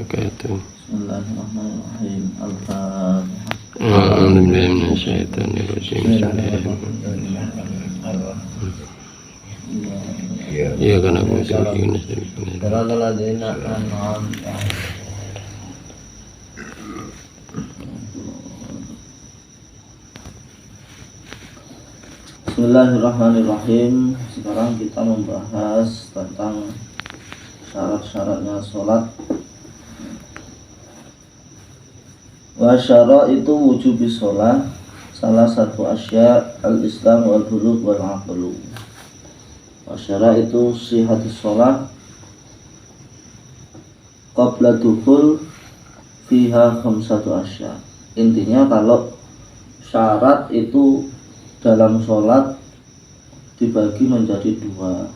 wabarakatuh. Bismillahirrahmanirrahim. Al-Fatihah. A'udzu billahi minasyaitonir rajim. Iya kan aku Bismillahirrahmanirrahim. Sekarang kita membahas tentang syarat-syaratnya sholat. Wa syaraitu wujubi sholat salah satu asya al-islam wal bulugh wal aqlu. Wa syaraitu sihhatis sholat qabla dukhul fiha khamsatu asya. Intinya kalau syarat itu dalam sholat dibagi menjadi dua.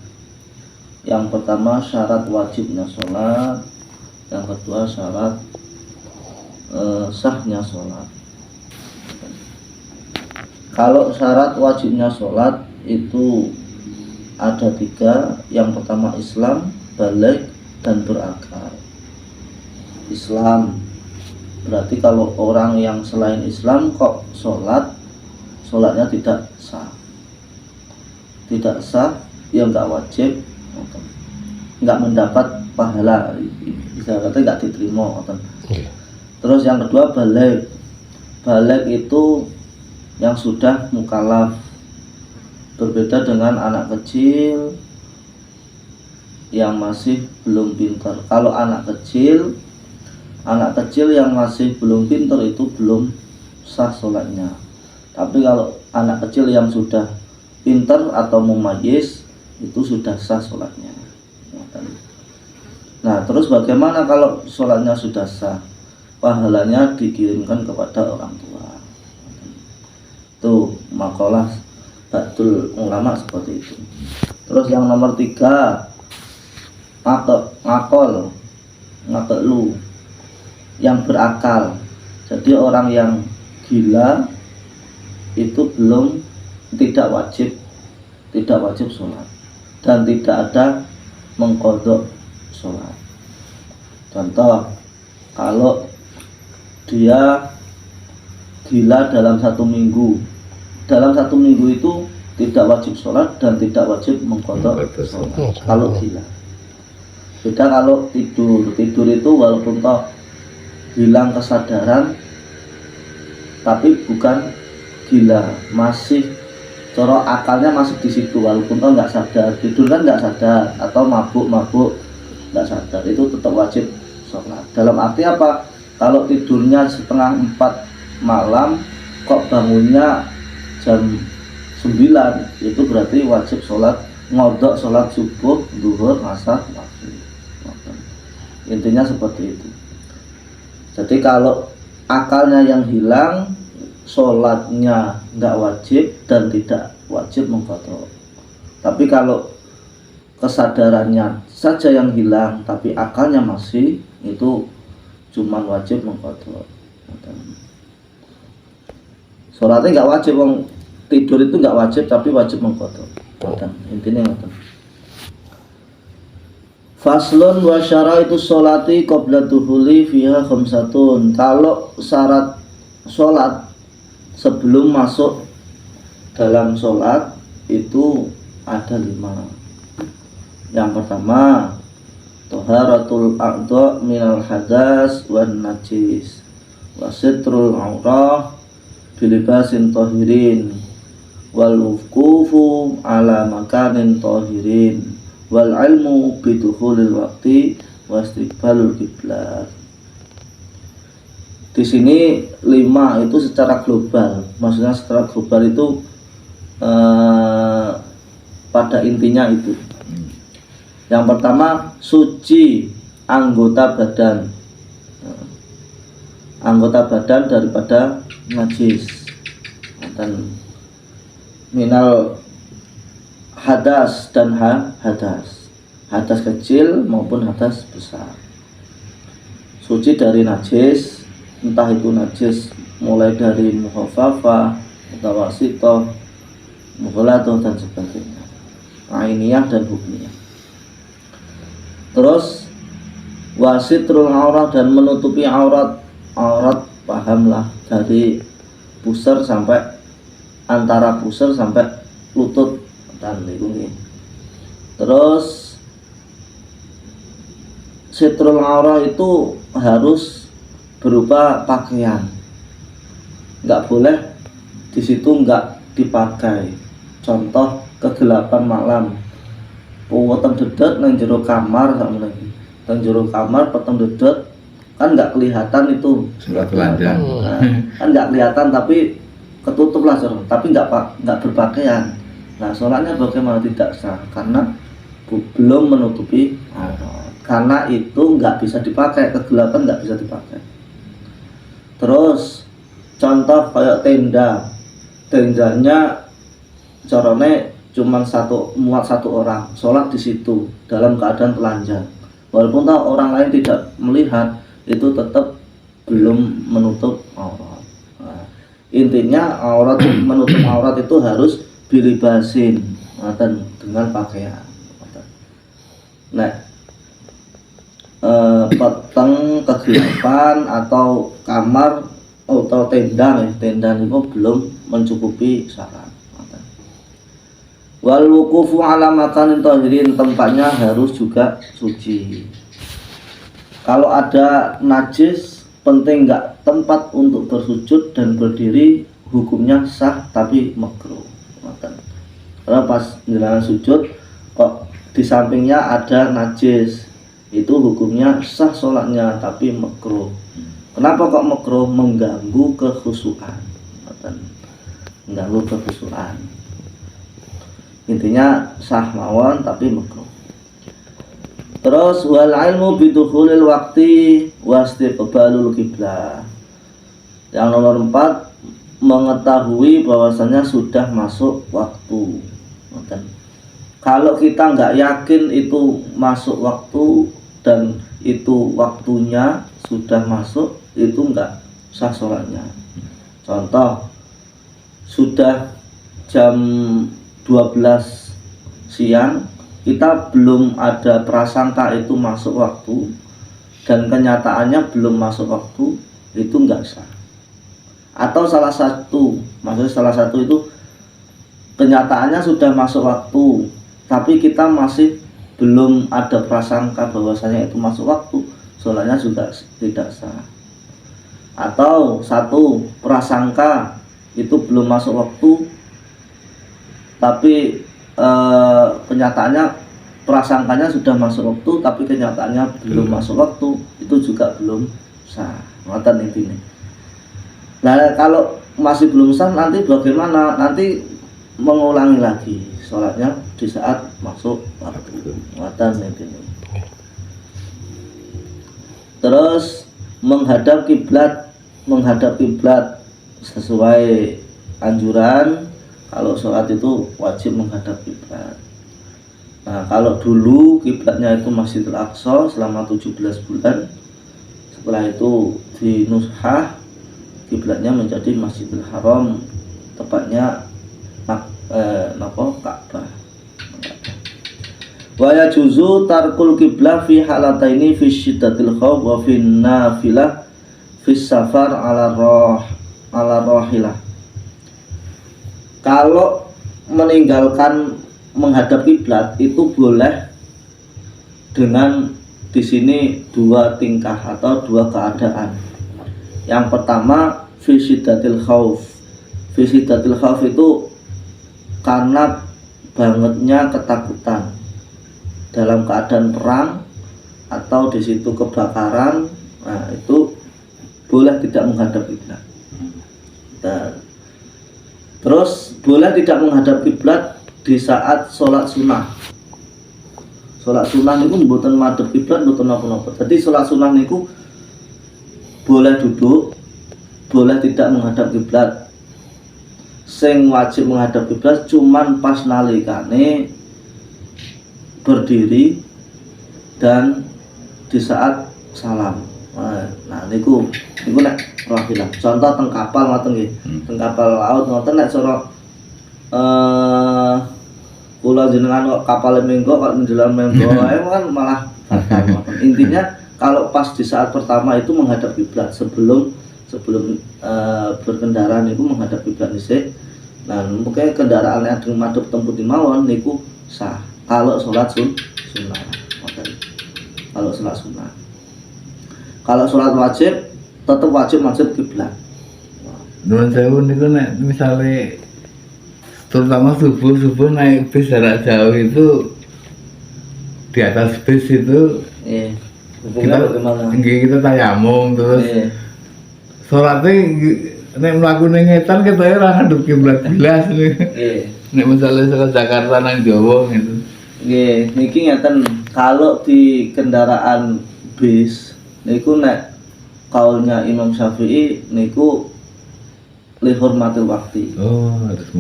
Yang pertama syarat wajibnya sholat, yang kedua syarat sahnya sholat. Kalau syarat wajibnya sholat itu ada tiga. Yang pertama Islam, baligh, dan berakal. Islam berarti kalau orang yang selain Islam kok sholatnya tidak sah. Tidak sah, ya nggak wajib, nggak mendapat pahala, ibaratnya nggak diterima. Terus yang kedua baligh. Baligh itu yang sudah mukallaf, berbeda dengan anak kecil yang masih belum pintar. Kalau anak kecil yang masih belum pintar itu belum sah sholatnya. Tapi kalau anak kecil yang sudah pintar atau mumayyiz itu sudah sah sholatnya. Nah, terus bagaimana kalau sholatnya sudah sah? Pahalanya dikirimkan kepada orang tua. Itu makalah Ba'dul ulama seperti itu. Terus yang nomor 3 ngaqlu, yang berakal. Jadi orang yang gila itu tidak wajib sholat dan tidak ada mengqadha sholat. Contoh, kalau dia gila dalam satu minggu itu tidak wajib sholat dan tidak wajib mengqadha sholat kalau gila. Beda kalau tidur itu walaupun toh hilang kesadaran tapi bukan gila, masih cara akalnya masih di situ walaupun toh nggak sadar. Tidur kan nggak sadar, atau mabuk nggak sadar, itu tetap wajib sholat. Dalam arti apa? Kalau tidurnya setengah 4 malam kok bangunnya jam 9, itu berarti wajib sholat, ngodok sholat subuh, zuhur, asar, maghrib. Intinya seperti itu. Jadi kalau akalnya yang hilang, sholatnya nggak wajib dan tidak wajib mengqadha. Tapi kalau kesadarannya saja yang hilang tapi akalnya masih, itu cuman wajib mengqadha. Sholatnya nggak wajib, tidur itu nggak wajib tapi wajib mengqadha. Intinya ngoten. Faslun wa syaraitu sholati qabla dukhuli fiha khamsatun. Kalau syarat sholat sebelum masuk dalam sholat itu ada 5. Yang pertama taharatul a'dha minal hadas wan najis wa sitrul aurah bilibasin tahirin wal wuqufu ala makanin tahirin wal ilmu bidukhulil waqti wa istiqbalul qiblat. Di sini 5 itu secara global. Maksudnya secara global itu pada intinya itu. Yang pertama suci anggota badan daripada najis dan minal hadas dan hadas kecil maupun hadas besar. Suci dari najis, entah itu najis mulai dari mukhafafah, mutawasithah, mughalladhah dan sebagainya, ainiyah dan hukmiyah. Terus Wasitrul aurat dan menutupi aurat. Aurat pahamlah dari pusar sampai antara pusar sampai lutut dan niku nggih. Terus sitrul aurat itu harus berupa pakaian. Enggak boleh di situ enggak dipakai. Contoh kegelapan malam. Weteng dedet nang jero kamar sama lagi. Nang jero kamar peteng dedet kan enggak kelihatan itu surat telanjang. Nah, kan enggak kelihatan tapi ketutup lah tapi enggak berpakaian. Nah, sholatnya bagaimana? Tidak sah karena belum menutupi aurat. Karena itu enggak bisa dipakai, kegelapan enggak bisa dipakai. Terus contoh kayak tendanya carane cuman muat satu orang, sholat di situ dalam keadaan telanjang. Walaupun tahu orang lain tidak melihat, itu tetap belum menutup aurat. Nah, intinya menutup aurat itu harus bilibasin, dengan pakaian. Nah, peteng kegelapan atau kamar atau tenda itu belum mencukupi syarat. Wal wuqufu ala makanin tahirin, tempatnya harus juga suci. Kalau ada najis, penting enggak tempat untuk bersujud dan berdiri, hukumnya sah tapi makruh. Karena pas jalan sujud kok di sampingnya ada najis, itu hukumnya sah sholatnya tapi makruh. Kenapa kok makruh? Mengganggu kekhusyuan. Mengganggu kekhusyuan. Intinya sah mawon tapi makruh. Terus wal ilmu bidukhulil waqti wastiqbalul qiblah. Yang nomor 4, mengetahui bahwasanya sudah masuk waktu. Kalau kita nggak yakin itu masuk waktu dan itu waktunya sudah masuk, itu nggak sah sholatnya. Contoh, sudah jam 12 siang, kita belum ada prasangka itu masuk waktu dan kenyataannya belum masuk waktu, itu nggak sah. Atau salah satu itu kenyataannya sudah masuk waktu tapi kita masih belum ada prasangka bahwasanya itu masuk waktu, sholatnya juga tidak sah. Atau satu prasangka itu belum masuk waktu tapi kenyataannya prasangkanya sudah masuk waktu tapi kenyataannya belum masuk waktu, itu juga belum sah. Ngoten intinya. Nah, kalau masih belum sah nanti bagaimana? Nanti mengulangi lagi sholatnya di saat masuk waktu. Ngoten intinya. Terus menghadap kiblat sesuai anjuran. Kalau sholat itu wajib menghadap kiblat. Nah, kalau dulu kiblatnya itu Masjidil Aqsa selama 17 bulan. Setelah itu di Nushah kiblatnya menjadi Masjidil Haram, tepatnya Ka'bah. Wa yajuzu tarkul qiblah fi halataini fi syiddatil khawf wa fi nafilah fi safar ala rahilah. Kalau meninggalkan menghadap kiblat itu boleh dengan di sini 2 tingkah atau 2 keadaan. Yang pertama fi syiddatil khauf. Fi syiddatil khauf itu karena bangetnya ketakutan dalam keadaan perang atau di situ kebakaran. Nah, itu boleh tidak menghadap kiblat. Terus boleh tidak menghadap kiblat di saat sholat sunnah. Sholat sunnah niku mboten madhep kiblat, mboten napa-napa. Jadi sholat sunnah niku boleh duduk, boleh tidak menghadap kiblat. Sing wajib menghadap kiblat cuman pas nalikane berdiri dan di saat salam. Nah niku nek rahilah. Contoh teng kapal ngoten nggih. Teng kapal laut ngoten nek cara kula jenengan kok kapal menggo kok ndelan menggo ae kan malah batal ngoten. Intinya kalau pas di saat pertama itu menghadap kiblat sebelum berkendara niku menghadap kiblat dhisik. Nah, mungkin kendaraan yang madhep tempuh mawon niku sah. Kalau sholat sunnah. Kalau sholat sunnah. Kalau sholat wajib tetap wajib kiblat. Nuwun sewu niku nek misale terutama subuh naik bis jarak jauh itu di atas bis itu kita tayamum terus sholatnya nek mlakune ngetan kita ora ngadep kiblat belas nih. Nek misalnya ke Jakarta nang Jawa gitu. Nggih, niki ngeten kalau di kendaraan bis niku nek kaulnya Imam Syafi'i niku lihurmatil waktu.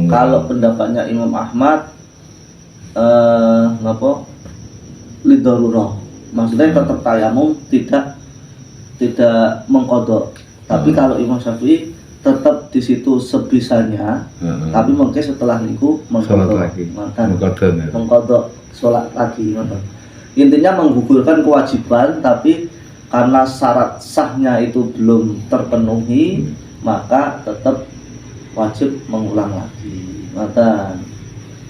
Kalau pendapatnya Imam Ahmad napa lidarurah. Maksudnya tetap tayamum tidak mengkodok. Tapi kalau Imam Syafi'i tetap di situ sebisanya, tapi mungkin setelah niku mengkodok sholat lagi. Intinya menggugurkan kewajiban, tapi karena syarat sahnya itu belum terpenuhi, maka tetap wajib mengulang lagi. Ngoten.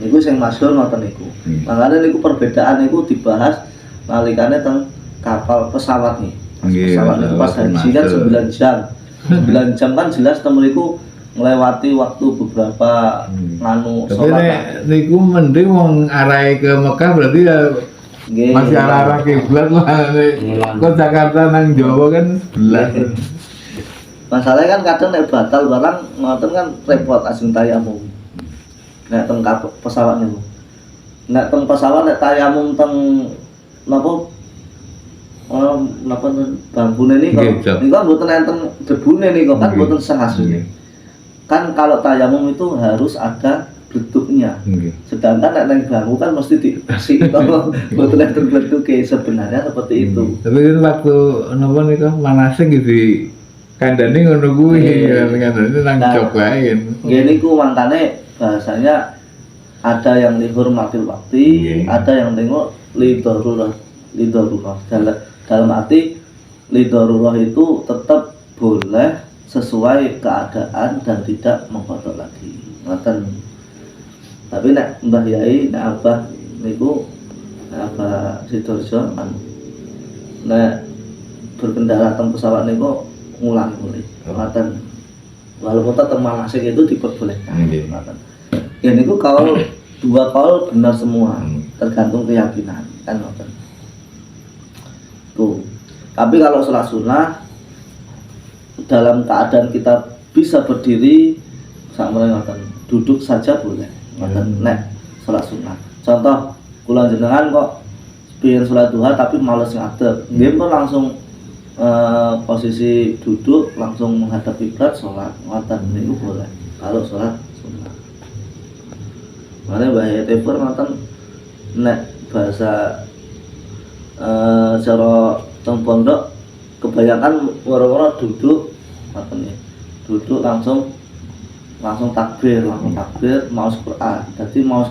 Niku sing masyhur ngoten niku. Makanya niku perbedaan niku dibahas nalikane teng kapal pesawat nih. Pesawat niku pas haji kan 9 jam. 9 jam kan jelas temuriku melewati waktu beberapa nganu sholat. Tapi niku mending wong arahe ke Mekah berarti ya masih arah kiblat lah. Kok Jakarta nang Jawa kan sebelah. Masalahnya kan kadang nek batal barang ngoten kan repot asing tayamum. Nek teng pesawat niku. Nek teng pesawat nek tayamum teng napa napa bangkune niku kan mboten enten debune niku kan mboten sah asline. Kan kalau tayamum itu harus ada bentuknya. Sedangkan nek nang bangku kan mesti dikasih to mboten enten bentuke sebenarnya seperti itu. Tapi kan waktu napa niku manasing gitu kandhane ngono kuwi kandhane nang jog wae. Nggih niku mangkane bahasanya ada yang lihurmatil waktu, ada yang tengok lidarurah. Dalam arti lidarurah itu tetap boleh sesuai keadaan dan tidak mengkodok lagi. Ngoten. Tapi nek Mbah Yai, nek Abah niku Abah Sidoarjo nek berkendara teng pesawat niku ngulang mulai. Ngoten. Walaupun tetap manasik itu diperbolehkan. Ngoten. Ya niku dua kaul benar semua, tergantung keyakinan kan ngoten. Tuh. Tapi kalau sholat sunnah dalam keadaan kita bisa berdiri sampai ngoten, duduk saja boleh. Ngoten nek sholat sunnah. Contoh kula jenengan kok pengen sholat duha tapi males ngadeg. Nggih langsung posisi duduk langsung menghadap kiblat sholat. Ngoten niku boleh. Kalau sholat sunnah. Mane bahaya telepon ngoten nek bahasa cara teng pondok kebanyakan waro-waro duduk ngoten ya. Duduk langsung takbir, maos Quran. Jadi maos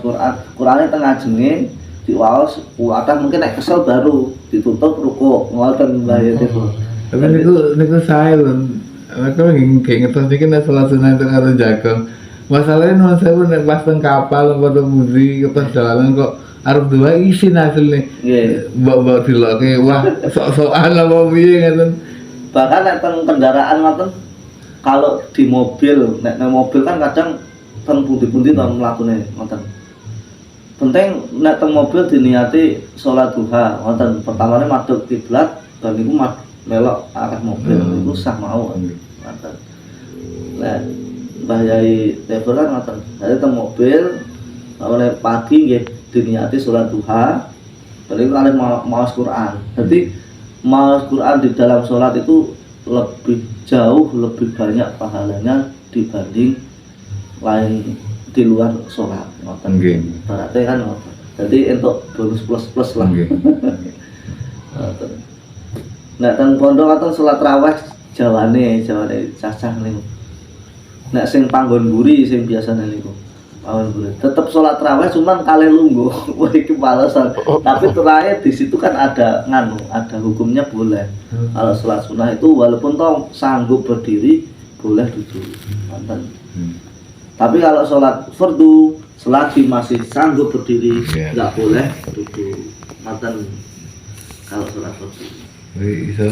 Qurane teng ajenge diwaos, kuatah mungkin nek kesel baru ditutup ruku. Ngoten bahaya telepon. Tapi niku sae lho. Aku nggih ngertos iki nek salat sunah teng karo jagong. Masalahnya nuwun sewu nek pas teng kapal apa teng budi ke perjalanan kok arep dua isin hasilnya. Mbok diloke wah sok-sokan apa piye ngoten. Bahkan nek teng kendaraan ngoten kalau di mobil, nek mobil kan kadang teng pundi-pundi to mlakune ngoten. Penting nek teng mobil diniati sholat duha ngoten. Pertamane madhep kiblat dan niku melok arah mobil niku sah mawon. Ngoten. Nek Mbah Yai telepon kan ngoten. Dadi teng mobil awalnya pagi nggih diniati sholat duha. Berarti kalian maos Quran. Jadi maos Quran di dalam sholat itu lebih banyak pahalanya dibanding lain di luar sholat. Ngoten. Berarti kan ngoten. Jadi untuk bonus plus lah. Ngoten. Nek teng pondok ngoten sholat raweh jawane cacah niku. Nek sing panggon mburi sing biasane niku. Awan boleh. Tetap sholat raweh cuman kali lungguh. Wah iki malesan. Tapi terakhir di situ kan ada ada hukumnya boleh. Kalau sholat sunnah itu walaupun toh sanggup berdiri boleh duduk. Mantan. Tapi kalau sholat fardu selagi masih sanggup berdiri nggak boleh duduk. Mantan. Kalau sholat fardu. Iso